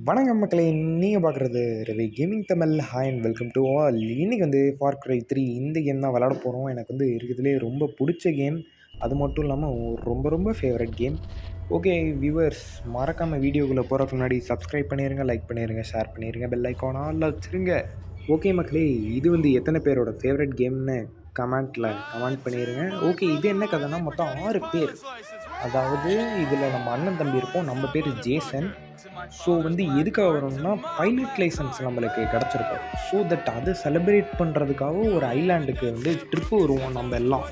வணக்கம் மக்களே, நீங்கள் பார்க்குறது Ravi gaming Tamil. Hi and welcome to all. இன்றைக்கி வந்து ஃபார் க்ரை 3 இந்த கேம் தான் விளாட போகிறோம். எனக்கு வந்து இருக்கிறதுலே ரொம்ப பிடிச்ச கேம். அது மட்டும் இல்லாமல் ரொம்ப ரொம்ப ஃபேவரட் கேம். ஓகே வியூவர்ஸ், மறக்காமல் வீடியோக்குள்ளே போகிறதுக்கு முன்னாடி சப்ஸ்கிரைப் பண்ணிடுங்க, லைக் பண்ணிடுங்க, ஷேர் பண்ணிடுங்க, பெல் ஐக்கான் ஆல்ல வச்சுருங்க. ஓகே மக்களே, இது வந்து எத்தனை பேரோட ஃபேவரட் கேம்னு கமெண்ட் பண்ணிடுங்க. ஓகே, இது என்ன கதைனா மொத்தம் 6 பேர். அதாவது இதில் நம்ம அண்ணன் தம்பி இருப்போம். நம்ம பேர் ஜேசன். ஸோ வந்து எதுக்காக வரணும்னா பைலட் லைசன்ஸ் நம்மளுக்கு கிடச்சிருக்கும். ஸோ தட் அதை செலிப்ரேட் பண்ணுறதுக்காக ஒரு ஐலாண்டுக்கு வந்து ட்ரிப்பு வருவோம். நம்ம எல்லாம்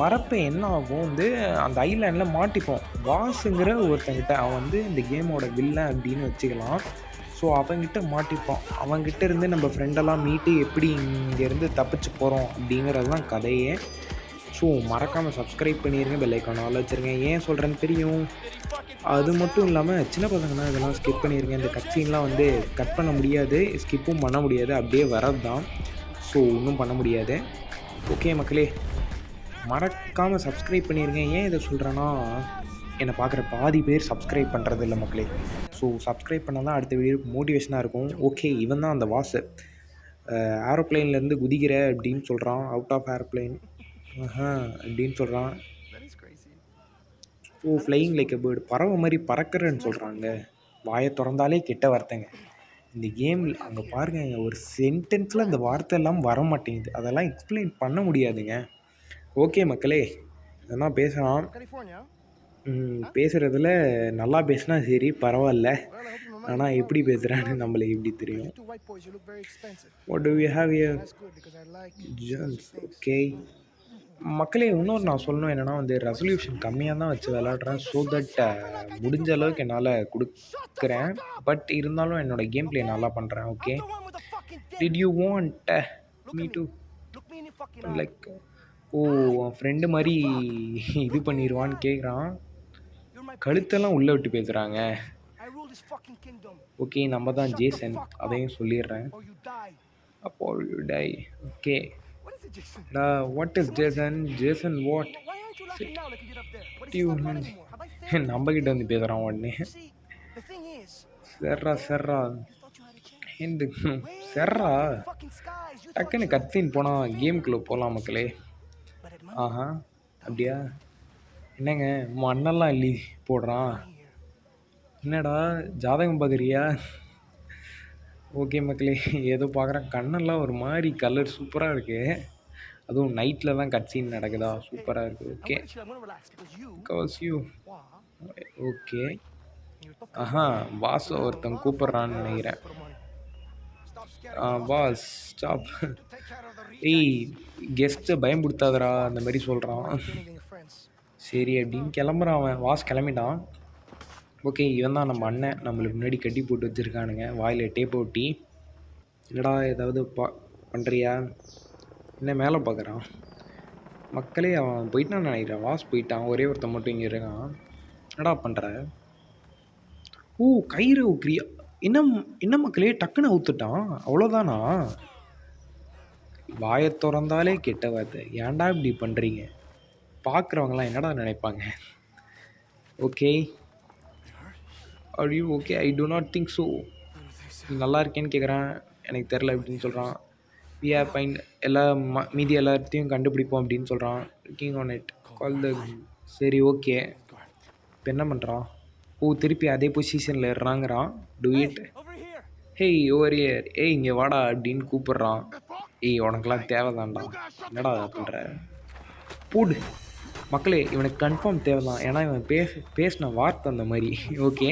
வரப்போ என்ன ஆகும், வந்து அந்த ஐலாண்டில் மாட்டிப்போம். வாசுங்கிற ஒருத்தங்கிட்ட, அவன் வந்து இந்த கேமோட வில்லன் அப்படின்னு வச்சுக்கலாம். ஸோ அவங்ககிட்ட மாட்டிப்போம். அவங்ககிட்ட இருந்து நம்ம ஃப்ரெண்டெல்லாம் மீட்டு எப்படி இங்கேருந்து தப்பிச்சு போகிறோம் அப்படிங்கிறது தான் கதையே. ஸோ மறக்காமல் சப்ஸ்கிரைப் பண்ணிடுங்க, பெல் ஐக்கான் ஆல் வச்சுருங்க. ஏன் சொல்கிறேன்னு தெரியும். அது மட்டும் இல்லாமல் சின்ன பசங்கன்னா இதெல்லாம் ஸ்கிப் பண்ணிடுங்க. இந்த கட்சின்லாம் வந்து கட் பண்ண முடியாது, ஸ்கிப்பும் பண்ண முடியாது, அப்படியே வரது தான். ஸோ ஒன்றும் பண்ண முடியாது. ஓகே மக்களே, மறக்காமல் சப்ஸ்கிரைப் பண்ணிடுங்க. ஏன் இதை சொல்கிறேன்னா, என்னை பார்க்குற பாதி பேர் சப்ஸ்கிரைப் பண்ணுறது இல்லை மக்களே. ஸோ சப்ஸ்கிரைப் பண்ணால் தான் அடுத்த வீடியோக்கு மோட்டிவேஷனாக இருக்கும். ஓகே, இவன் தான் அந்த வாசு. ஏரோப்ளைன்லேருந்து குதிக்கிற அப்படின்னு சொல்கிறான். அவுட் ஆஃப் ஏரோப்ளைன் அப்படின்னு சொல்கிறான். ஓ, ஃப்ளையிங் லைக் எ பேர்டு, பறவை மாதிரி பறக்கிறேன்னு சொல்கிறாங்க. வாயை திறந்தாலே கெட்ட வார்த்தைங்க இந்த கேமில். அங்கே பாருங்க, ஒரு சென்டென்ஸில் அந்த வார்த்தை எல்லாம் வர மாட்டேங்குது. அதெல்லாம் எக்ஸ்பிளைன் பண்ண முடியாதுங்க. ஓகே மக்களே, இதெல்லாம் பேசலாம். பேசுகிறதுல நல்லா பேசினா சரி பரவாயில்ல. ஆனால் எப்படி பேசுகிறான்னு நம்மளுக்கு எப்படி தெரியும். What to you have here? Gents. Okay மக்களே, இன்னொரு நான் சொல்லணும் என்னென்னா, வந்து ரெசல்யூஷன் கம்மியாக தான் வச்சு விளாட்றேன். ஸோ தட் முடிஞ்ச அளவுக்கு என்னால் கொடுக்குறேன். பட் இருந்தாலும் என்னோடய கேம் பிளே நல்லா பண்ணுறேன். Okay, did you want me to like, oh friend மாதிரி இது பண்ணிடுவான்னு கேட்குறான். கழுத்தெல்லாம் உள்ளே விட்டு பேசுகிறாங்க. ஓகே, நம்ம தான் ஜேசன், அதையும் சொல்லிடுறேன். அப்போ you tie. Okay, what is Jason? Jason what? நம்ம கிட்ட வந்து பேசுகிறான் உடனே. சர்ரா இந்த சர்ரா டக்குன்னு கட்சின்னு போனால் கேமுக்குள்ளே போகலாம் மக்களே. ஆஹா, அப்படியா? என்னங்க மண்ணெல்லாம் அள்ளி போடுறான். என்னடா ஜாதகம் பார்க்குறியா? ஓகே மக்களே, ஏதோ பார்க்குறேன். கண்ணெல்லாம் ஒரு மாதிரி கலர் சூப்பராக இருக்குது. அதுவும் நைட்டில் தான் கட்சின் நடக்குதா, சூப்பராக இருக்குது. Okay, because you. ஓகே, ஆஹா, பாஸ் ஒருத்தன் கூப்பிட்றான்னு நினைக்கிறேன். Boss stop. ஏய், கெஸ்ட்டை பயன்படுத்தாதரா அந்த மாதிரி சொல்கிறான். சரி அப்படின்னு கிளம்புறான் அவன். வாஸ் கிளம்பிட்டான். ஓகே, இவன் தான் நம்ம அண்ணன். நம்மளுக்கு முன்னாடி கட்டி போட்டு வச்சுருக்கானுங்க வாயில் டேப் ஒட்டி. என்னடா ஏதாவது பண்ணுறியா? என்ன மேலே பார்க்குறான் மக்களே? அவன் போயிட்டான்னு நினைக்கிறேன். வாஸ் போயிட்டான். ஒரே ஒருத்தன் மட்டும் இங்கே இருக்கான். என்னடா பண்ணுற? ஓ, கயிறு ஊக்கிறியா? என்ன மக்களே, டக்குன்னு ஊத்துட்டான். அவ்வளோதானா? வாயை திறந்தாலே கெட்ட வார்த்தை. ஏன்டா இப்படி பண்ணுறீங்க? பார்க்குறவங்களாம் என்னடா நினைப்பாங்க? Okay, are you okay? I do not think so. நல்லா இருக்கேன்னு கேட்குறான். எனக்கு தெரில அப்படின்னு சொல்கிறான். வி ஆர் ஃபைன், மீதி எல்லாத்தையும் கண்டுபிடிப்போம் அப்படின்னு சொல்கிறான். Looking on it, call the. சரி ஓகே, இப்போ என்ன பண்ணுறான்? ஓ, திருப்பி அதே பொசிஷனில் ஏறுறாங்கிறான். Do it. Hey over here, ஏய் இங்கே வாடா அப்படின்னு கூப்பிட்றான். ஏய், உனக்கெல்லாம் தேவைதான்டா. என்னடா பண்ணுற? போடு மக்களே, இவனுக்கு கன்ஃபார்ம் தேவைதான். ஏன்னா இவன் பேசின வார்த்தை அந்த மாதிரி. ஓகே,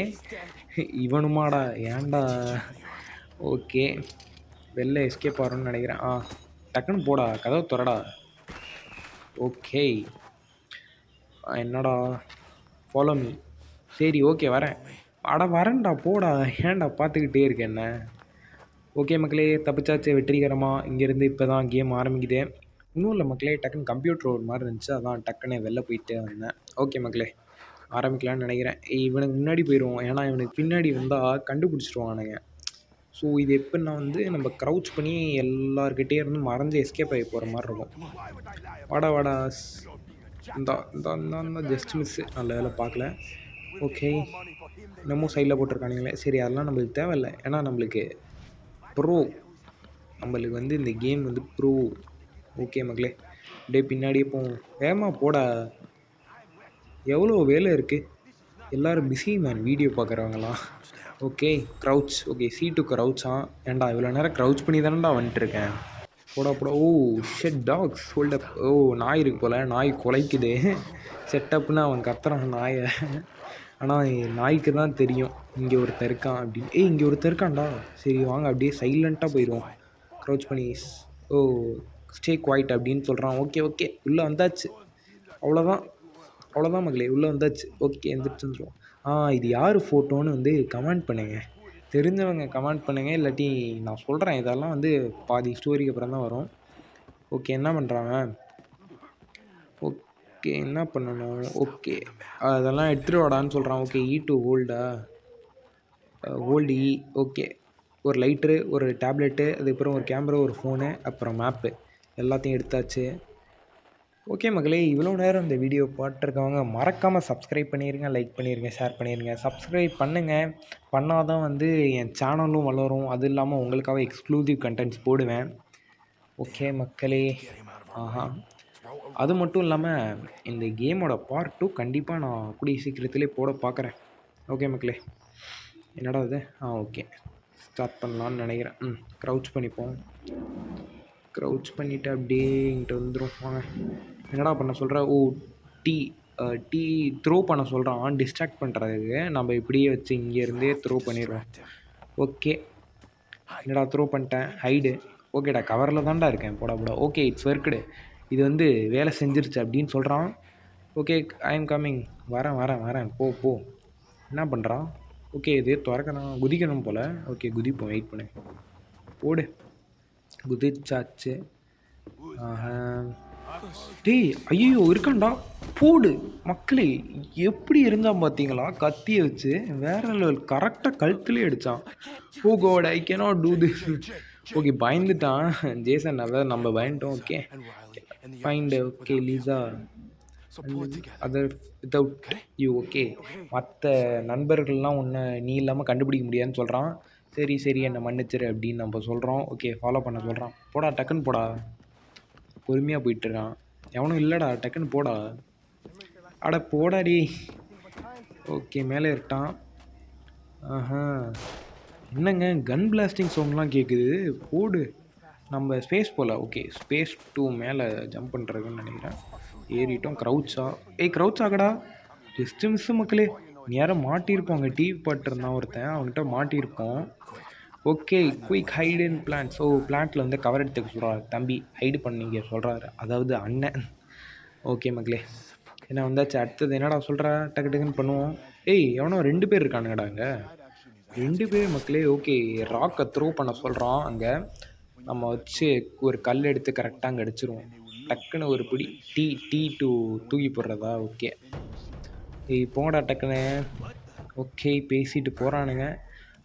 இவனுமாடா? ஏன்டா? ஓகே, வெளில எஸ்கேப் ஆகிறோன்னு நினைக்கிறேன். டக்குன்னு போடா, கதவை திறடா. ஓகே, என்னடா ஃபாலோ மீ. சரி ஓகே, வரேன். வரேன்டா, போடா. ஏன்டா பார்த்துக்கிட்டே இருக்கேன் என்ன? ஓகே மக்களே, தப்பிச்சாச்சு வெற்றிகரமாக. இங்கேருந்து இப்போ தான் கேம் ஆரம்பிக்குது. இன்னும் இல்லை மக்களே, டக்குன்னு கம்ப்யூட்டர் ஒரு மாதிரி இருந்துச்சு, அதான் டக்குன்னு வெளில போயிட்டு வந்தேன். ஓகே மக்களே, ஆரம்பிக்கலான்னு நினைக்கிறேன். இவனுக்கு முன்னாடி போயிடுவோம், ஏன்னா இவனுக்கு பின்னாடி வந்தால் கண்டுபிடிச்சிடுவானுங்க. ஸோ இது எப்படின்னா வந்து நம்ம க்ரௌச் பண்ணி எல்லார்கிட்டே இருந்து மறைஞ்சு எஸ்கேப் ஆகி போகிற மாதிரி இருக்கும். வாடா இந்த ஜஸ்ட் மிஸ்ஸு, நல்ல வேலை பார்க்கல. ஓகே, என்னமோ சைடில் போட்டிருக்கானுங்களே. சரி அதெல்லாம் நம்மளுக்கு தேவையில்ல. ஏன்னா நம்மளுக்கு ப்ரோ நம்மளுக்கு வந்து இந்த கேம் வந்து ப்ரோ. ஓகே மக்களே, அப்படியே பின்னாடியே போவோம். வேகமா போடா, எவ்வளோ வேலை இருக்குது. எல்லோரும் பிஸி மேன் வீடியோ பார்க்குறவங்களாம். Okay crouch. ஓகே C2 க்ரௌச்சா. ஏன்டா இவ்வளோ நேரம் க்ரௌச் பண்ணி தானேடா வந்துட்டுருக்கேன். போடா போடா. Oh shit dogs hold up. ஓ நாய் இருக்கு போல், நாய் குலைக்குது. செட்டப்னு அவன் கத்துறான் நாயை. ஆனால் நாய்க்கு தான் தெரியும் இங்கே ஒருத்தன் இருக்கான் அப்படின்னு. ஏய் இங்கே ஒருத்தன் இருக்கான்டா. சரி வாங்க அப்படியே சைலண்ட்டாக போயிடுவோம். க்ரௌச் பண்ணி ஓ ஸ்டே குவைட் அப்படின்னு சொல்கிறான். ஓகே ஓகே உள்ளே வந்தாச்சு. அவ்வளோதான் அவ்வளோதான் மகளே, உள்ளே வந்தாச்சு. ஓகே எந்திரிச்சு வந்துடுவோம். இது யார் ஃபோட்டோன்னு வந்து கமெண்ட் பண்ணுங்கள். தெரிஞ்சவங்க கமெண்ட் பண்ணுங்கள். இல்லாட்டி நான் சொல்கிறேன். இதெல்லாம் வந்து பாதி ஸ்டோரிக்கு அப்புறம் தான் வரும். ஓகே என்ன பண்ணுறாங்க? ஓகே என்ன பண்ணணும்? ஓகே அதெல்லாம் எடுத்துகிட்டு வாடான்னு சொல்கிறான். Okay E2 ஹோல்டா, hold E. Okay ஒரு லைட்ரு, ஒரு டேப்லெட்டு, அதுக்கப்புறம் ஒரு கேமரா, ஒரு ஃபோனு, அப்புறம் மேப்பு எல்லாத்தையும் எடுத்தாச்சு. ஓகே மகளே, இவ்வளோ நேரம் இந்த வீடியோ பார்த்துருக்கவங்க மறக்காமல் சப்ஸ்கிரைப் பண்ணிடுங்க, லைக் பண்ணிடுங்க, ஷேர் பண்ணிடுங்க. சப்ஸ்கிரைப் பண்ணுங்கள். பண்ணால் தான் வந்து என் சேனலும் வளரும். அது இல்லாமல் உங்களுக்காக எக்ஸ்க்ளூசிவ் கண்டென்ட்ஸ் போடுவேன். ஓகே மக்களே. அது மட்டும் இல்லாமல் இந்த கேமோட பார்ட் 2 கண்டிப்பாக நான் கூடிய சீக்கிரத்திலே போட பார்க்குறேன். ஓகே மக்களே, என்னடா இது? ஓகே ஸ்டார்ட் பண்ணலான்னு நினைக்கிறேன். க்ரௌச் பண்ணிப்போம். க்ரௌச் பண்ணிவிட்டு அப்படியே இங்கிட்ட வந்துடும். வாங்க. என்னடா பண்ண சொல்கிற? ஓ டீ த்ரோ பண்ண சொல்கிறான் டிஸ்ட்ராக்ட் பண்ணுறதுக்கு. நம்ம இப்படியே வச்சு இங்கேருந்தே த்ரோ பண்ணிடுவோம். ஓகே என்னடா த்ரோ பண்ணிட்டேன். ஹைடு. ஓகேடா கவரில் தான்டா இருக்கேன். போடா போடா. Okay it's worked. இது வந்து வேலை செஞ்சிருச்சு அப்படின்னு சொல்கிறான். Okay I am coming. வரேன். போ. என்ன பண்ணுறான்? ஓகே இது திறக்கணும், குதிக்கணும் போல். ஓகே குதிப்போம், வெயிட் பண்ணு. ஓடு. குதிச்சாச்சு. டேய் ஐயோ இருக்கான்டா. போடு மக்களே, எப்படி இருந்தான் பார்த்தீங்களா? கத்தியை வச்சு வேற லெவல். கரெக்டாக கழுத்துலேயே அடித்தான். Oh god I cannot do this. Okay பயந்துட்டான் ஜேசன். அதாவது நம்ம பயந்துட்டோம். Okay find. Okay Lisa other without you. Okay மற்ற நண்பர்கள்லாம் ஒன்று நீ இல்லாமல் கண்டுபிடிக்க முடியாதுன்னு சொல்கிறான். சரி என்னை மன்னிச்சிரு அப்படின்னு நம்ம சொல்கிறோம். ஓகே ஃபாலோ பண்ண சொல்கிறான். போடா டக்குன்னு போடா. பொறுமையாக போயிட்டுருக்கான். எவனும் இல்லைடா, டக்குன்னு போடா. அட போடாடி. ஓகே மேலே இருட்டான். என்னங்க கன் பிளாஸ்டிங் சவுண்ட்லாம் கேட்குது. போடு. நம்ம ஸ்பேஸ் போல். ஓகே ஸ்பேஸ் 2 மேலே ஜம்ப் பண்ணுறதுன்னு நினைக்கிறேன். ஏறிட்டோம். க்ரௌச்சா. க்ரௌச் ஆகடா. ஜஸ்ட்டு மிஸ்ஸு மக்களே. நேரம் மாட்டியிருப்போம். அங்கே டிவி பாட்டுருந்தான் ஒருத்தன், அவன்கிட்ட மாட்டியிருப்போம். Okay quick hide in plant. So பிளான்ட்டில் வந்து கவர் எடுத்துக்க சொல்கிறார் தம்பி. ஹைடு பண்ணிங்க சொல்கிறாரு, அதாவது அண்ணன். ஓகே மக்களே என்ன வந்தாச்சு. அடுத்தது என்னடா சொல்கிற? டக்குன்னு பண்ணுவோம். எவனோ 2 பேர் இருக்கானுங்கடா அங்கே. 2 பேர் மக்களே. ஓகே ராக்கை த்ரோ பண்ண சொல்கிறான். அங்கே நம்ம வச்சு ஒரு கல் எடுத்து கரெக்டாக அங்கே அடிச்சிருவோம். டக்குன்னு ஒரு பிடி டீ தூக்கி போடுறதா? ஓகே போங்கடா டக்குன்னு. ஓகே பேசிட்டு போகிறானுங்க.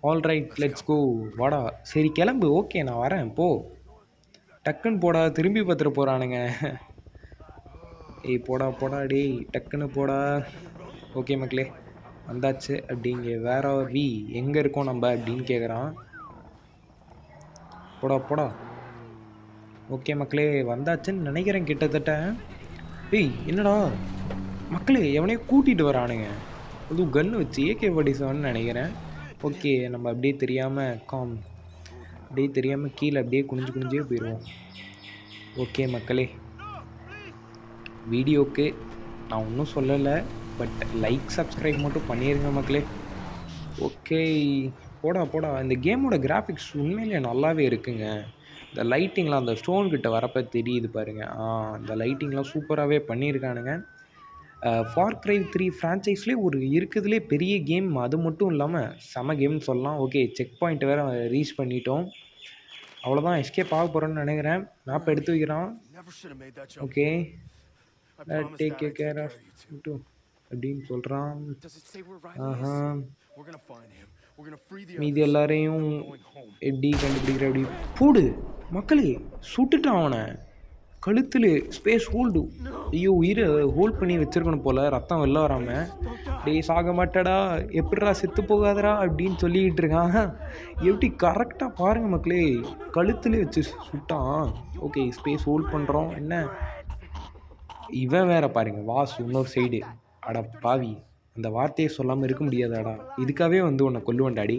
Alright let's go. வாடா. சரி கிளம்பு. ஓகே நான் வரேன். போ டக்குன்னு போடா. திரும்பி பார்த்துட்டு போகிறானுங்க. போடா டேய் டக்குன்னு போடா. ஓகே மக்களே வந்தாச்சு. அப்படிங்க வேற வி எங்கே இருக்கோம் நம்ம அப்படின்னு கேட்குறான். போடா. ஓகே மக்களே வந்தாச்சுன்னு நினைக்கிறேன் கிட்டத்தட்ட. என்னடா மக்களே எவனையும் கூட்டிகிட்டு வரானுங்க. அதுவும் கன்று வச்சு AK-47 நினைக்கிறேன். ஓகே நம்ம அப்படியே தெரியாமல் கீழே அப்படியே குனிஞ்சே போயிடுவோம். ஓகே மக்களே வீடியோக்கு நான் ஒன்றும் சொல்லலை, பட் லைக் சப்ஸ்கிரைப் மட்டும் பண்ணிடுங்க மக்களே. ஓகே போடா. இந்த கேமோட கிராஃபிக்ஸ் உண்மையிலே நல்லாவே இருக்குங்க. இந்த லைட்டிங்லாம் அந்த ஸ்டோன்கிட்ட வரப்போ தெரியுது பாருங்கள். அந்த லைட்டிங்லாம் சூப்பராகவே பண்ணியிருக்கானுங்க. ஃபார் க்ரை 3 ஃப்ரான்ச்சைஸ்லேயே ஒரு இருக்கிறதுலே பெரிய கேம். அது மட்டும் இல்லாமல் செம கேம்னு சொல்லலாம். ஓகே செக் பாயிண்ட் வேறு ரீச் பண்ணிட்டோம். அவ்வளோதான் எஸ்கேப் ஆக போகிறோன்னு நினைக்கிறேன். மேப் எடுத்து வைக்கிறான். Okay take care of you அப்படின்னு சொல்கிறான். மீதி எல்லாரையும் எப்படி கண்டுபிடிக்கிற? அப்படி போடு மக்களே. சுட்டுட்டான் அவனை. கழுத்தில் ஸ்பேஸ் ஹோல்டு. ஐயோ உயிரை ஹோல்ட் பண்ணி வச்சுருக்கணும் போல், ரத்தம் வெளில வராமல். டேய் சாக மாட்டடா, எப்படிடா செத்து போகாதடா அப்படின்னு சொல்லிக்கிட்டு இருக்கான். எப்படி கரெக்டாக பாருங்கள் மக்களே, கழுத்துலேயே வச்சு சுட்டான். ஓகே ஸ்பேஸ் ஹோல்ட் பண்ணுறோம். என்ன இவன் வேற பாருங்க, வாசு இன்னொரு சைடு. அட பாவி, அந்த வார்த்தையை சொல்லாமல் இருக்க முடியாதாடா, இதுக்காகவே வந்து உன்னை கொல்லுவேன் டாடி.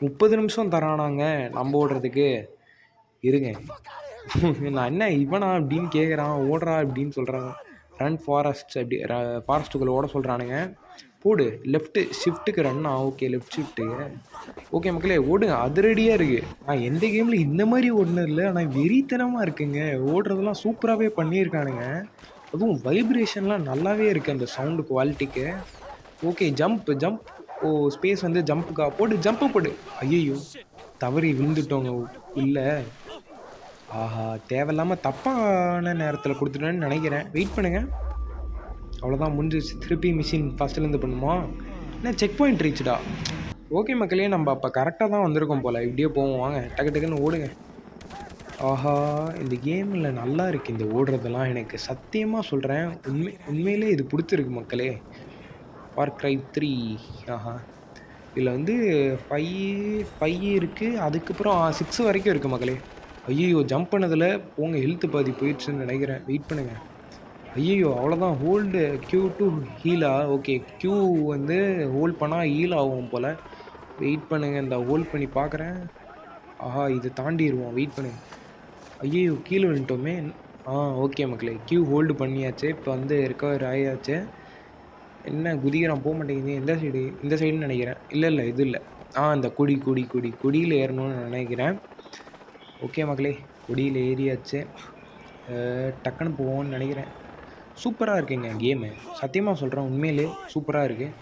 30 நிமிஷம் தரானாங்க நம்ம ஓடுறதுக்கு. இருங்க நான் என்ன இவனா அப்படின்னு கேட்குறான். ஓடுறா அப்படின்னு சொல்கிறாங்க. ரன் ஃபாரஸ்ட் அப்படி ஃபாரஸ்ட்டுக்குள்ளே ஓட சொல்கிறானுங்க. போடு லெஃப்ட்டு ஷிஃப்ட்டுக்கு ரன்னா. ஓகே லெஃப்ட் ஷிஃப்ட்டுக்கு. ஓகே மக்களே ஓடுங்க, அதிரடியாக இருக்குது. நான் எந்த கேமில் இந்த மாதிரி ஓடுனது இல்லை, ஆனால் வெறித்தனமாக இருக்குங்க. ஓடுறதெல்லாம் சூப்பராகவே பண்ணியிருக்கானுங்க. அதுவும் வைப்ரேஷன்லாம் நல்லாவே இருக்குது அந்த சவுண்டு குவாலிட்டிக்கு. Okay jump. ஓ ஸ்பேஸ் வந்து ஜம்ப்புக்கா. போடு ஜம்ப்பு போடு. ஐயோ தவறி விழுந்துட்டோங்க. இல்லை ஆஹா, தேவையில்லாமல் தப்பான நேரத்தில் கொடுத்துட்டேன்னு நினைக்கிறேன். வெயிட் பண்ணுங்கள். அவ்வளோதான் முடிஞ்சிச்சு. திருப்பி மிஷின் ஃபஸ்ட்டுலேருந்து பண்ணுமா? என்ன செக் பாயிண்ட் ரீச்சுடா. ஓகே மக்களே, நம்ம அப்போ கரெக்டாக தான் வந்திருக்கோம் போல். இப்படியே போவோம் வாங்க, டக்கு டக்குன்னு ஓடுங்க. ஆஹா, இந்த கேமில் நல்லா இருக்குது இந்த ஓடுறதெல்லாம். எனக்கு சத்தியமாக சொல்கிறேன், உண்மையிலே இது பிடிச்சிருக்கு மக்களே. ஃபார் கிரை 3. ஆஹா, இதில் வந்து 5 இருக்குது, அதுக்கப்புறம் 6 வரைக்கும் இருக்குது மக்களே. ஐயோ ஜம்ப் பண்ணதில் போங்க, ஹெல்த்து பாதி போயிடுச்சுன்னு நினைக்கிறேன். வெயிட் பண்ணுங்கள். ஐயோ அவ்வளோதான். ஹோல்டு Q டு ஹீலா. ஓகே Q வந்து ஹோல்ட் பண்ணால் ஹீல் ஆகும் போல். வெயிட் பண்ணுங்கள், இந்த ஹோல்ட் பண்ணி பார்க்குறேன். ஆஹா இது தாண்டிடுவோம், வெயிட் பண்ணுங்கள். ஐயோ கீழே விழுந்துட்டோமே. ஓகே மக்களே, Q ஹோல்டு பண்ணியாச்சு. இப்போ வந்து ரெக்கவர் ஆகியாச்சு. என்ன குதிக்கிறான், போக மாட்டேங்குது. எந்த சைடு? இந்த சைடுன்னு நினைக்கிறேன். இல்லை இது இல்லை. இந்த கொடியில் ஏறணும்னு நினைக்கிறேன். ஓகே மக்களே, கொடியில் ஏறியாச்சு. டக்குன்னு போவோம்னு நினைக்கிறேன். சூப்பராக இருக்குங்க கேமு, சத்தியமாக சொல்கிறேன், உண்மையிலே சூப்பராக இருக்குது.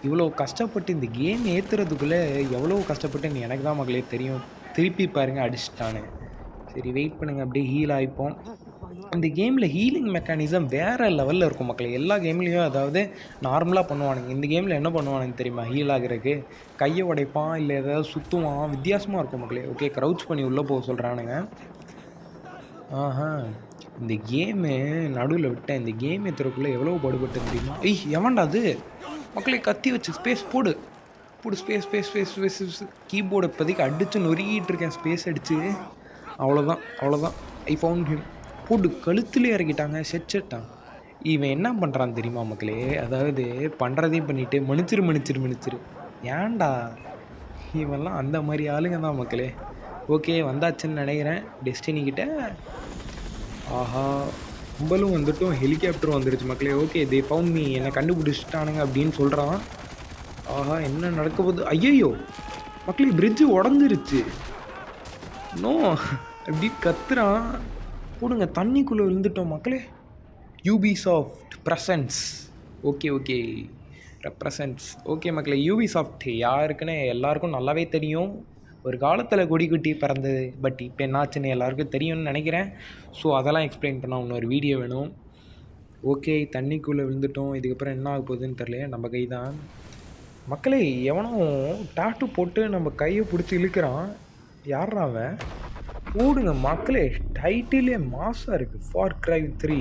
இவ்வளோ கஷ்டப்பட்டு இந்த கேம் ஏற்றுறதுக்குள்ளே எவ்வளோ கஷ்டப்பட்டுன்னு எனக்கு தான் மக்களே தெரியும். திருப்பி பாருங்கள் அடிச்சிட்டானு. சரி வெயிட் பண்ணுங்கள், அப்படியே ஹீல் ஆகிப்போம். இந்த கேமில் ஹீலிங் மெக்கானிசம் வேறு லெவலில் இருக்கும் மக்களே. எல்லா கேம்லேயும் அதாவது நார்மலாக பண்ணுவானுங்க, இந்த கேமில் என்ன பண்ணுவானுங்க தெரியுமா? ஹீல் ஆகிறதுக்கு கையை உடைப்பான், இல்லை ஏதாவது சுற்றுவான், வித்தியாசமாக இருக்கும் மக்களே. ஓகே க்ரௌச் பண்ணி உள்ளே போக சொல்கிறானுங்க. இந்த கேமு நடுவில் விட்டேன். இந்த கேம் ஏற்றுறதுக்குள்ளே எவ்வளோ பாடுபட்டு தெரியுமா? எவன்டா அது மக்களே? கத்தி வச்சு ஸ்பேஸ் போடு ஸ்பேஸ். கீபோர்டு இப்போதைக்கு அடித்து நொறுக்கிட்டு இருக்கேன், ஸ்பேஸ் அடித்து. அவ்வளோதான். I found him. போட்டு கழுத்துலேயே இறக்கிட்டாங்க, செட்டான். இவன் என்ன பண்ணுறான் தெரியுமா மக்களே? அதாவது பண்ணுறதையும் பண்ணிவிட்டு மன்னிச்சிரு. ஏன்டா இவெல்லாம் அந்த மாதிரி ஆளுங்க தான் மக்களே. ஓகே வந்தாச்சுன்னு நினைக்கிறேன் டெஸ்டினிக்கிட்ட. ஆஹா, கும்பலும் வந்துட்டும், ஹெலிகாப்டரும் வந்துடுச்சு மக்களே. ஓகே தே ஃபவுண்ட் மீ, என்னை கண்டுபிடிச்சிட்டானுங்க அப்படின்னு சொல்கிறான். ஆஹா என்ன நடக்க போகுது? ஐயோ மக்களே, பிரிட்ஜு உடஞ்சிருச்சு. நோ அப்படி கத்துறான். போடுங்க, தண்ணிக்குள்ளே விழுந்துட்டோம் மக்களே. Ubisoft presence. Okay represents. Okay மக்களே, யூபிசாஃப்ட் யாருக்குன்னு எல்லாருக்கும் நல்லாவே தெரியும். ஒரு காலத்தில் கொடி குட்டி பிறந்தது, பட் இப்போ என்னாச்சுன்னு எல்லாருக்கும் தெரியும்னு நினைக்கிறேன். ஸோ அதெல்லாம் எக்ஸ்பிளைன் பண்ணால் இன்னொரு வீடியோ வேணும். ஓகே தண்ணிக்குள்ளே விழுந்துட்டோம். இதுக்கப்புறம் என்ன ஆக போகுதுன்னு தெரியல, நம்ம கை தான் மக்களே. எவனும் டாட்டு போட்டு நம்ம கையை பிடிச்சி இழுக்கிறான். யாரா அவன்? போடுங்க மக்களே, டைட்டிலே மாசாக இருக்குது, ஃபார் கிரை 3.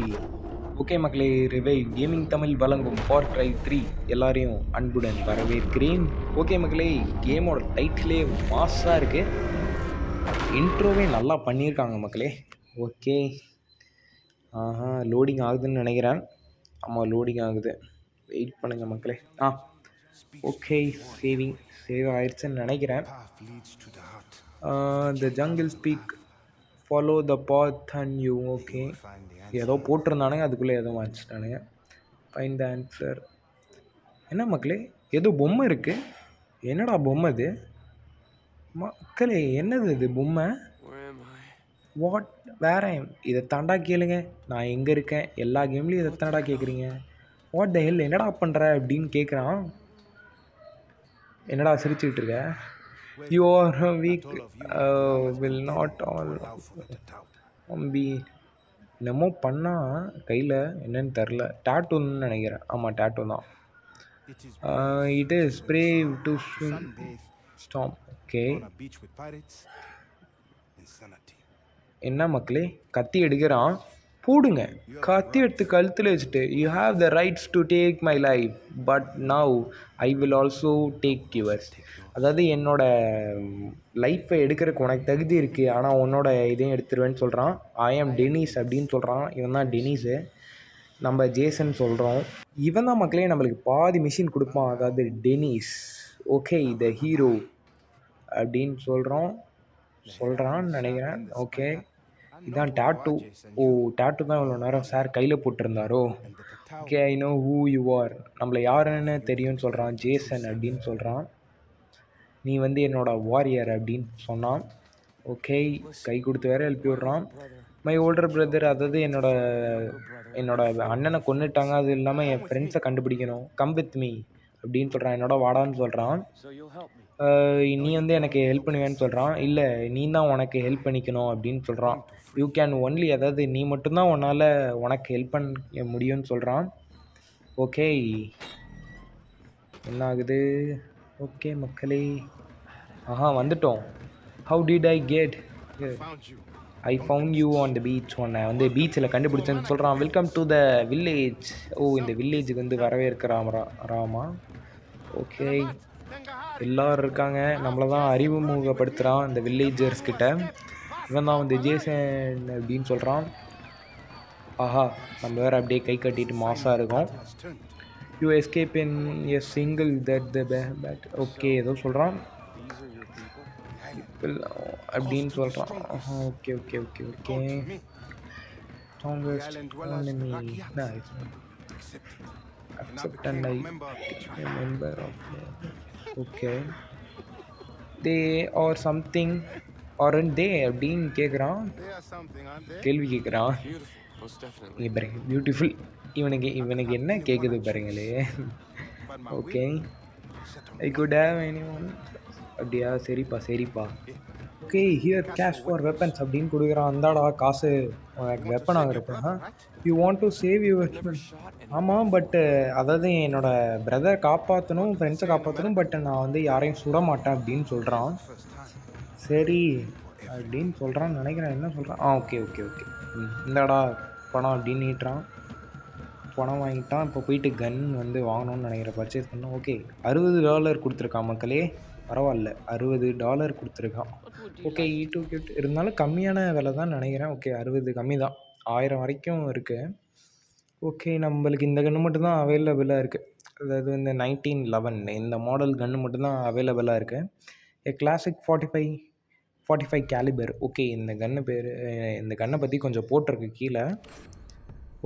ஓகே மக்களே, ரிவைவ் கேமிங் தமிழ் வழங்கும் ஃபார் கிரை 3 எல்லாரையும் அன்புடன் வரவேற்கிறேன். ஓகே மக்களே, கேமோட டைட்டிலே மாசாக இருக்குது, இன்ட்ரோவே நல்லா பண்ணியிருக்காங்க மக்களே. ஓகே லோடிங் ஆகுதுன்னு நினைக்கிறேன். ஆமாம் லோடிங் ஆகுது, வெயிட் பண்ணுங்கள் மக்களே. ஓகே சேவ் ஆயிடுச்சுன்னு நினைக்கிறேன். The jungle speak, follow the path and you. Okay ஏதோ போட்டிருந்தானுங்க, அதுக்குள்ளே ஏதோ வச்சுட்டானுங்க. Find the answer. என்ன மக்களே, ஏதோ பொம்மை இருக்குது. என்னடா பொம்மை இது மக்களே? என்னது இது பொம்மை? வாட் வேற? இதை தாண்டா கேளுங்க, நான் எங்கே இருக்கேன்? எல்லா கேம்லேயும் இதை தாண்டா கேட்குறீங்க. வாட் த ஹெல், என்னடா பண்ணுற அப்படின்னு கேட்குறான். என்னடா சிரிச்சுக்கிட்டு இருக்க? You are week will not all B. என்னமோ பண்ணால் கையில், என்னன்னு தெரில. டேட்டூன்னு நினைக்கிறேன். ஆமாம் டேட்டூ தான். It is spray to storm. Okay என்ன மக்களே, கத்தி எடுக்கிறான். போடுங்க. கத்தி எடுத்து கழுத்தில் வச்சுட்டு, you have the rights to take my life but now I will also take yours. அதாவது என்னோட லைஃப்பை எடுக்கிறதுக்கு உனக்கு தகுதி இருக்குது, ஆனால் உன்னோட இதையும் எடுத்துருவேன்னு சொல்கிறான். ஐ ஆம் டெனிஸ் அப்படின்னு சொல்கிறான். இவன் தான் டெனிஸு, நம்ம ஜேசன் சொல்கிறோம். இவன் தான் மக்களே நம்மளுக்கு பாதி மிஷின் கொடுப்பான், அதாவது டெனிஸ். ஓகே த ஹீரோ அப்படின்னு சொல்கிறான்னு நினைக்கிறேன். ஓகே, இதான் டாட்டூ. ஓ, டாட்டூ தான் இவ்வளோ நேரம் சார் கையில் போட்டிருந்தாரோ. Okay, I know who you are. நம்மளை யாருன்னு தெரியும்னு சொல்கிறான். ஜேசன் அப்படின்னு சொல்கிறான். நீ வந்து என்னோடய வாரியர் அப்படின்னு சொன்னான். ஓகே, கை கொடுத்து வேறு எழுப்பி விட்றான். மை ஓல்டர் பிரதர், அதாவது என்னோட அண்ணனை கொன்னுட்டாங்க, அது இல்லாமல் என் ஃப்ரெண்ட்ஸை கண்டுபிடிக்கணும். கம் வித் மீ அப்படின்னு சொல்கிறான். என்னோட வாடான்னு சொல்கிறான். நீ வந்து எனக்கு ஹெல்ப் பண்ணுவேன்னு சொல்கிறான். இல்லை, நீ தான் உனக்கு ஹெல்ப் பண்ணிக்கணும் அப்படின்னு சொல்கிறான். யூ கேன் ஒன்லி, அதாவது நீ மட்டும்தான் உன்னால் உனக்கு ஹெல்ப் பண்ண முடியும்னு சொல்கிறான். ஓகே, என்ன ஆகுது? ஓகே மக்களே, வந்துட்டோம். How did I get? I found you on the beach. உன்னை வந்து பீச்சில் கண்டுபிடிச்சேன்னு சொல்கிறான். Welcome to the village. ஓ, இந்த வில்லேஜுக்கு வந்து ராமா. ஓகே, எல்லோரும் இருக்காங்க. நம்மளை தான் அறிமுகப்படுத்துகிறான் இந்த வில்லேஜர்ஸ் கிட்ட. இவன் தான் வந்து ஜேசன் அப்படின்னு சொல்கிறான். நம்ம வேறு அப்படியே கை கட்டிட்டு மாசாக இருக்கோம். You escape in a single that the bad. Okay, ஏதோ சொல்கிறான் அப்படின்னு சொல்கிறான். Okay okay okay okay strongest enemy. Nice. Accept and I a member of okay. They or something aren't they அப்படின்னு கேட்குறான். கேள்வி கேட்குறான். இங்கே பாருங்க, பியூட்டிஃபுல். இவனுக்கு என்ன கேட்குது பாருங்களே. Okay, I could have any one. அப்படியா? சரிப்பா. Okay, here cash for weapons அப்படின்னு கொடுக்குறான். அந்தாடா காசு, உனக்கு வெப்பன் ஆகிறப்ப. You want to save your. ஆமாம், பட்டு அதாவது என்னோடய பிரதரை காப்பாற்றணும், ஃப்ரெண்ட்ஸை காப்பாற்றணும், பட் நான் வந்து யாரையும் சுட மாட்டேன் அப்படின்னு சொல்கிறான். சரி அப்படின்னு சொல்கிறான்னு நினைக்கிறேன். என்ன சொல்கிறான்? ஓகே இந்தாடா பணம் அப்படின்னு நீட்டுறான். பணம் வாங்கிட்டான். இப்போ போயிட்டு கன் வந்து வாங்கணும்னு நினைக்கிறேன், பர்ச்சேஸ் பண்ணோம். ஓகே, $60 கொடுத்துருக்கான் மக்களே. பரவாயில்ல, $60 கொடுத்துருக்கான். ஓகே, இருந்தாலும் கம்மியான விலை தான் நினைக்கிறேன். ஓகே, 60 கம்மி தான், 1000 வரைக்கும் இருக்குது. ஓகே, நம்மளுக்கு இந்த கன்று மட்டும்தான் அவைலபிளாக இருக்குது. அதாவது இந்த 1911 இந்த மாடல் கன்று மட்டும்தான் அவைலபிளாக இருக்குது. Classic 45 calibre. ஓகே, இந்த கன்னை பற்றி கொஞ்சம் போட்டிருக்கு கீழே.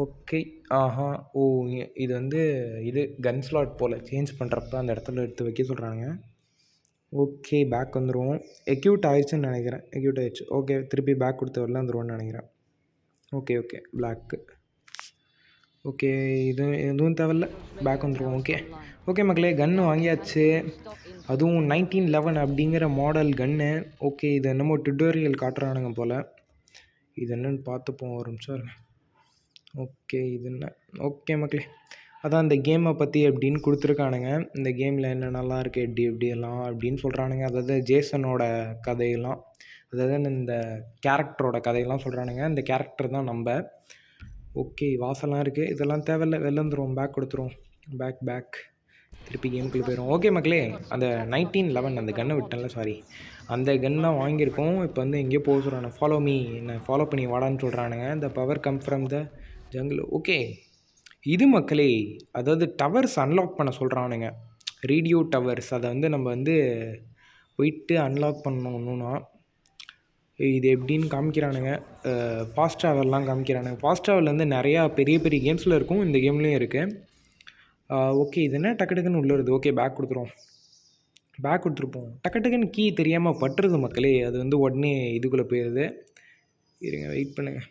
ஓகே, ஓ, இது வந்து கன் ஸ்லாட் போல் சேஞ்ச் பண்ணுறப்ப அந்த இடத்துல எடுத்து வைக்க சொல்கிறாங்க. ஓகே, பேக் வந்துடுவோம். எக்யூட் ஆயிடுச்சுன்னு நினைக்கிறேன். எக்யூட் ஆயிடுச்சு. ஓகே, திருப்பி பேக் கொடுத்து வரல வந்துடுவோன்னு நினைக்கிறேன். Okay block. ஓகே, எதுவும் தேவையில்ல, பேக் வந்துடுவோம். ஓகே மக்களே, கன்று வாங்கியாச்சு. அதுவும் 1911 அப்படிங்கிற மாடல் கன்று. ஓகே, இது என்னமோ டுட்டோரியல் காட்டுறானுங்க போல். இது என்னன்னு பார்த்துப்போம், ஒரு நிமிஷம் இருங்க. ஓகே, இது என்ன? ஓகே மக்களே, அதான் இந்த கேமை பற்றி அப்படின்னு கொடுத்துருக்கானுங்க. இந்த கேமில் என்னென்னலாம் இருக்குது, எப்படியெல்லாம் அப்படின்னு சொல்கிறானுங்க. அதாவது ஜேசனோட கதையெல்லாம், அதாவது இந்த கேரக்டரோட கதையெல்லாம் சொல்கிறானுங்க. இந்த கேரக்டர் தான் நம்ம. ஓகே, வாசலாம் இருக்குது. இதெல்லாம் தேவையில்லை, வெளில வந்துடுவோம். பேக் கொடுத்துருவோம். பேக் திருப்பி கேமுக்குள்ளே போயிடும். ஓகே மக்களே, அந்த 1911 அந்த கன்னை விட்டேன்ல, சாரி, அந்த கன் தான் வாங்கியிருக்கோம். இப்போ வந்து எங்கேயோ போக சொல்கிறானு. ஃபாலோ மீ, என்ன ஃபாலோ பண்ணி வாடான்னு சொல்கிறானுங்க. இந்த power come from the jungle. Okay, இது மக்களே, அதாவது டவர்ஸ் அன்லாக் பண்ண சொல்கிறானுங்க. ரேடியோ டவர்ஸ், அதை வந்து நம்ம வந்து போயிட்டு அன்லாக் பண்ணணுன்னா இது எப்படின்னு காமிக்கிறானுங்க. ஃபாஸ்ட் ட்ராவல்லாம் காமிக்கிறானுங்க. ஃபாஸ்ட் ட்ராவல் வந்து நிறையா பெரிய கேம்ஸில் இருக்கும், இந்த கேம்லேயும் இருக்குது. ஓகே, இது என்ன டக்குன்னு உள்ளே வருது. ஓகே, பேக் கொடுத்துருப்போம். டக்குன்னு கீ தெரியாமல் பட்டுருது மக்களே. அது வந்து உடனே இதுக்குள்ளே போயிடுது. இருங்க, வெயிட் பண்ணுங்கள்.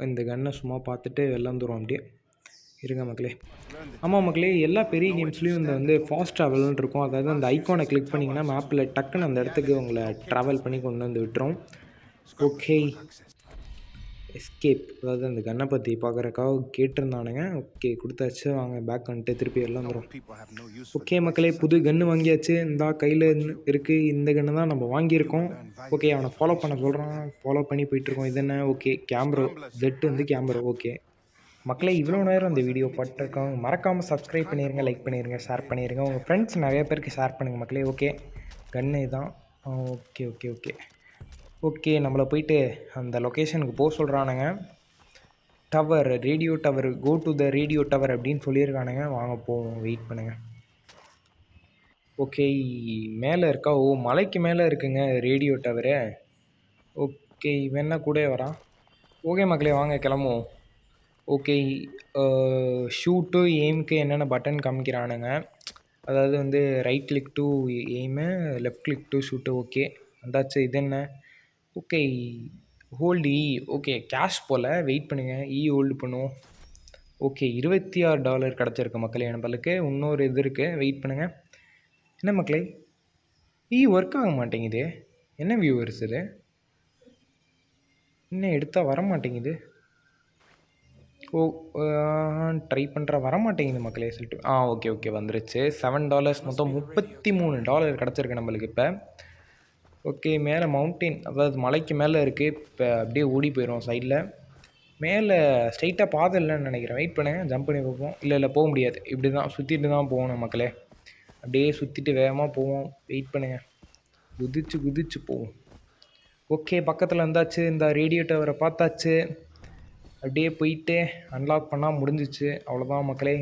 இந்த கன்னை சும்மா பார்த்துட்டு வெளில வந்துடுவோம் அப்படியே. இருங்க மக்களே. ஆமாம் மக்களே, எல்லா பெரிய கேம்ஸ்லேயும் இந்த வந்து ஃபாஸ்ட் ட்ராவல்னு இருக்கும். அதாவது அந்த ஐக்கானை கிளிக் பண்ணிங்கன்னா மேப்பில் டக்குன்னு அந்த இடத்துக்கு உங்களை ட்ராவல் பண்ணி கொண்டு வந்து விட்டுரும். ஓகே, எஸ்கேப், அதாவது அந்த கன்னை பற்றி பார்க்குறக்காக கேட்டிருந்தானுங்க. ஓகே கொடுத்தாச்சு. வாங்க பேக் வந்துட்டு திருப்பி எல்லாம் வரும். ஓகே மக்களே, புது கன்று வாங்கியாச்சு. இந்த கையில் இருக்குது. இந்த கன்று தான் நம்ம வாங்கியிருக்கோம். ஓகே, அவனை ஃபாலோ பண்ண சொல்கிறான். ஃபாலோ பண்ணி போயிட்டுருக்கோம். இது என்ன? ஓகே கேம்ப்ரோ, ஜெட்டு வந்து கேம்ப்ரோ. ஓகே மக்களே, இவ்வளோ நேரம் இந்த வீடியோ பட்டிருக்கோம். மறக்காமல் சப்ஸ்கிரைப் பண்ணிடுங்க, லைக் பண்ணிடுங்க, ஷேர் பண்ணிடுங்க. உங்கள் ஃப்ரெண்ட்ஸ் நிறைய பேருக்கு ஷேர் பண்ணுங்கள் மக்களே. ஓகே கன்று தான். ஓகே ஓகே ஓகே ஓகே நம்மளை போயிட்டு அந்த லொக்கேஷனுக்கு போக சொல்கிறானுங்க. Tower, radio tower, go to the radio tower அப்படின்னு சொல்லியிருக்கானுங்க. வாங்க போவோம், வெயிட் பண்ணுங்கள். ஓகே மேலே இருக்கா? ஓ மலைக்கு மேலே இருக்குங்க ரேடியோ டவரு. ஓகே இவன் என்ன கூட வரான்? ஓகே மக்களே வாங்க கிளம்புவோம். ஓகே ஷூட்டு எய்முக்கு என்னென்ன பட்டன் காமிக்கிறானுங்க. அதாவது வந்து right click to aim, left click to shoot. Okay வந்தாச்சு. இது என்ன? Okay hold E. Okay cash போல், வெயிட் பண்ணுங்கள். இ ஹோல்டு பண்ணுவோம். ஓகே $26 கிடச்சிருக்கு மக்களே நம்மளுக்கு. இன்னொரு இது இருக்குது, வெயிட் பண்ணுங்கள். என்ன மக்களே இ ஒர்க் ஆக மாட்டேங்குது. என்ன வியூவர்ஸ் இது? இன்னும் எடுத்தால் வர மாட்டேங்குது. ஓ ட்ரை பண்ணுற வர மாட்டேங்குது மக்களே சொல்லிட்டு. ஓகே ஓகே வந்துருச்சு. $7 மொத்தம் $33 கிடச்சிருக்கு நம்மளுக்கு இப்போ. ஓகே மேலே மவுண்டெயின், அதாவது மலைக்கு மேலே இருக்குது. இப்போ அப்படியே ஓடி போயிடும் சைடில். மேலே ஸ்ட்ரைட்டாக பாதை இல்லைன்னு நினைக்கிறேன். வெயிட் பண்ணுங்கள், ஜம்ப் பண்ணி பார்ப்போம். இல்லை போக முடியாது. இப்படி தான் சுற்றிட்டு தான் போகணும் மக்களே. அப்படியே சுற்றிட்டு வேகமாக போவோம். வெயிட் பண்ணுங்கள், குதிச்சு குதிச்சு போவோம். ஓகே பக்கத்தில் வந்தாச்சு. இந்த ரேடியோ டவரை பார்த்தாச்சு. அப்படியே போயிட்டு அன்லாக் பண்ணால் முடிஞ்சிச்சு. அவ்வளோதான் மக்களே,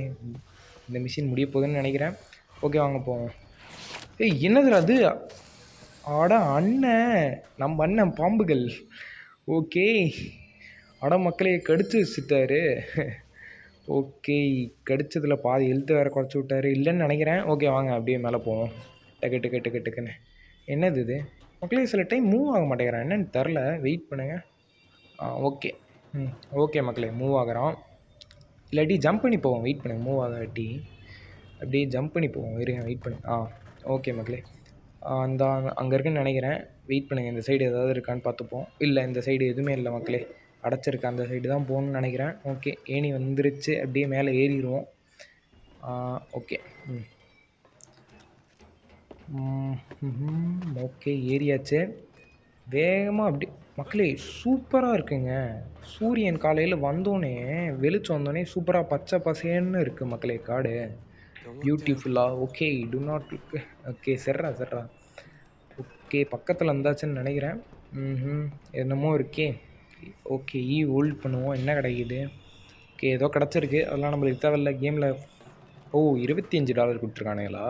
இந்த மிஷின் முடிய போகுதுன்னு நினைக்கிறேன். ஓகே வாங்க போவோம். என்னது அது? ஆட அண்ணன், நம்ம அண்ணன் பாம்புகள். ஓகே அட மக்களே கடிச்சு வச்சுட்டாரு. ஓகே கடிச்சதில் பாதி எழுத்து வேறு குறைச்சி விட்டாரு இல்லைன்னு நினைக்கிறேன். ஓகே வாங்க அப்படியே மேலே போவோம். டக்குன்னு என்னது இது மக்களே? சில டைம் மூவ் ஆக மாட்டேங்கிறான், என்னன்னு தெரில. வெயிட் பண்ணுங்கள். ஓகே ஓகே மக்களே மூவ் ஆகிறான். இல்லாட்டி ஜம்ப் பண்ணி போவோம். வெயிட் பண்ணுங்கள், மூவ் ஆகாட்டி அப்படியே ஜம்ப் பண்ணி போவோம். இருங்க வெயிட் பண்ணு. ஓகே மக்களே அந்த அங்கே இருக்குன்னு நினைக்கிறேன். வெயிட் பண்ணுங்கள், இந்த சைடு ஏதாவது இருக்கான்னு பார்த்துப்போம். இல்லை இந்த சைடு எதுவுமே இல்லை மக்களே, அடைச்சிருக்கு. அந்த சைடு தான் போகணுன்னு நினைக்கிறேன். ஓகே ஏணி வந்துருச்சு. அப்படியே மேலே ஏறிடுவோம். Okay okay ஏறியாச்சு. வேகமாக அப்படி மக்களே சூப்பராக இருக்குங்க. சூரியன் காலையில் வந்தோடனே, வெளிச்சம் வந்தோடனே சூப்பராக பச்சை பசேன்னு இருக்குது மக்களே காடு. பியூட்டிஃபுல்லாக. Okay do not look. Okay சர்றா. ஓகே பக்கத்தில் வந்தாச்சுன்னு நினைக்கிறேன். என்னமோ இருக்கே. ஓகே ஹோல்ட் பண்ணுவோம். என்ன கிடைக்குது? ஓகே ஏதோ கிடச்சிருக்கு, அதெல்லாம் நம்மளுக்கு தேவையில்ல கேமில். $25 கொடுத்துருக்கானுங்களா?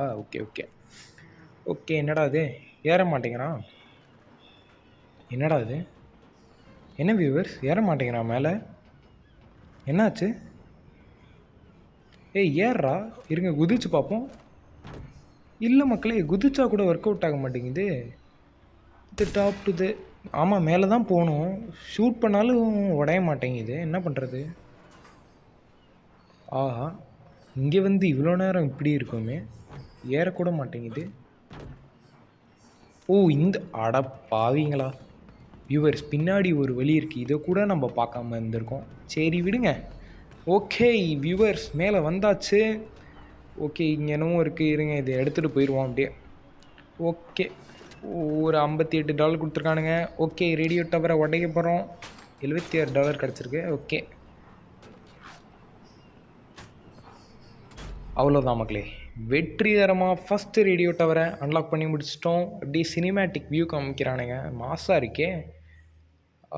ஓகே என்னடா இது? ஏற மாட்டேங்கிறான். என்னடா இது? என்ன வியூவர்ஸ் ஏற மாட்டேங்கிறான் மேலே? என்னாச்சு? ஏறுறா. இருங்க குதிச்சு பார்ப்போம். இல்லை மக்களே குதிச்சா கூட ஒர்க் அவுட் ஆக மாட்டேங்குது. இது டாப் டு து. ஆமாம் மேலே தான் போகணும். ஷூட் பண்ணாலும் உடைய மாட்டேங்குது. என்ன பண்ணுறது? ஆஹா இங்கே வந்து இவ்வளோ நேரம் இப்படி இருக்குமே, ஏறக்கூட மாட்டேங்குது. இந்த அட பாவீங்களா வியூவர்ஸ், பின்னாடி ஒரு வழி இருக்குது. இதை கூட நம்ம பார்க்காம இருந்திருக்கோம். சரி விடுங்க. ஓகே வியூவர்ஸ் மேலே வந்தாச்சு. ஓகே இங்கே என்னமோ இருக்குது, இருங்க இதை எடுத்துகிட்டு போயிடுவோம் அப்படியே. ஓகே ஒரு $58 கொடுத்துருக்கானுங்க. ஓகே ரேடியோ டவரை உடைக்க போகிறோம். $76 கிடச்சிருக்கு. ஓகே அவ்வளோதான் மக்களே, வெற்றிகரமாக ஃபஸ்ட்டு ரேடியோ டவரை அன்லாக் பண்ணி முடிச்சிட்டோம். அப்படியே சினிமேட்டிக் வியூ காமிக்கிறானுங்க, மாசாக இருக்கே.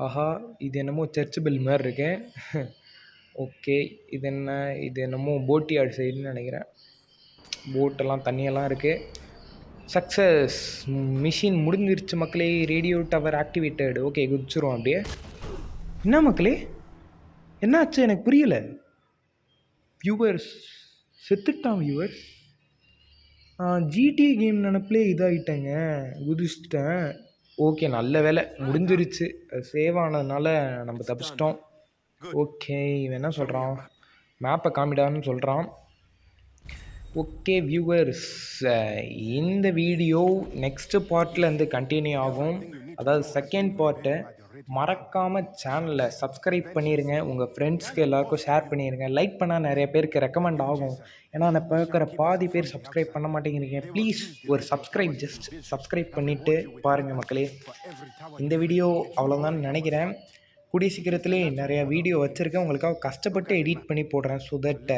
ஆஹா இது என்னமோ சர்ச் பெல் மாதிரி இருக்கு. ஓகே இது என்னமோ போட்டியாடு சைடுன்னு நினைக்கிறேன். போட்டெல்லாம் தண்ணியெல்லாம் இருக்குது. சக்ஸஸ், மிஷின் முடிஞ்சிருச்சு மக்களே. Radio tower activated. ஓகே குதிச்சிரும் அப்படியே. என்ன மக்களே என்னாச்சு எனக்கு புரியலை. வியூவர்ஸ் செத்துட்டான் வியூவர்ஸ். ஜிடி கேம் நினப்பிலே இதாகிட்டேங்க, குதிச்சிட்டேன். ஓகே நல்ல வேலை முடிஞ்சிருச்சு, சேவ் ஆனதுனால நம்ம தப்பிச்சிட்டோம். ஓகே இவன் என்ன சொல்கிறான்? மேப்பை காமிடான்னு சொல்கிறான். ஓகே வியூவர்ஸ் இந்த வீடியோ நெக்ஸ்ட்டு பார்ட்டில் இருந்து கண்டினியூ ஆகும். அதாவது செகண்ட் பார்ட்டு மறக்காமல் சேனலை சப்ஸ்கிரைப் பண்ணிடுங்க. உங்கள் ஃப்ரெண்ட்ஸ்க்கு எல்லாருக்கும் ஷேர் பண்ணிடுங்க. லைக் பண்ணால் நிறைய பேருக்கு ரெக்கமெண்ட் ஆகும். ஏன்னா நான் பார்க்குற பாதி பேர் சப்ஸ்கிரைப் பண்ண மாட்டேங்கிறீங்க. ப்ளீஸ் ஒரு சப்ஸ்கிரைப், ஜஸ்ட் சப்ஸ்கிரைப் பண்ணிவிட்டு பாருங்கள் மக்களே. இந்த வீடியோ அவ்வளோதான் நினைக்கிறேன். கூடிய சீக்கிரத்திலே நிறையா வீடியோ வச்சுருக்கேன். உங்களுக்காக கஷ்டப்பட்டு எடிட் பண்ணி போடுறேன். ஸோ தட்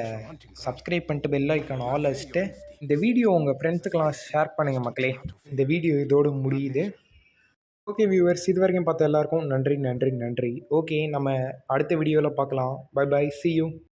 சப்ஸ்கிரைப் பண்ணிட்டு பெல் ஐக்கான் ஆல் வச்சுட்டு இந்த வீடியோ உங்கள் ஃப்ரெண்ட்ஸுக்கெல்லாம் ஷேர் பண்ணுங்கள் மக்களே. இந்த வீடியோ இதோடு முடியுது. ஓகே வியூவர்ஸ், இது வரைக்கும் பார்த்த எல்லாருக்கும் நன்றி நன்றி நன்றி. ஓகே, நம்ம அடுத்த வீடியோவில் பார்க்கலாம். Bye bye, see you.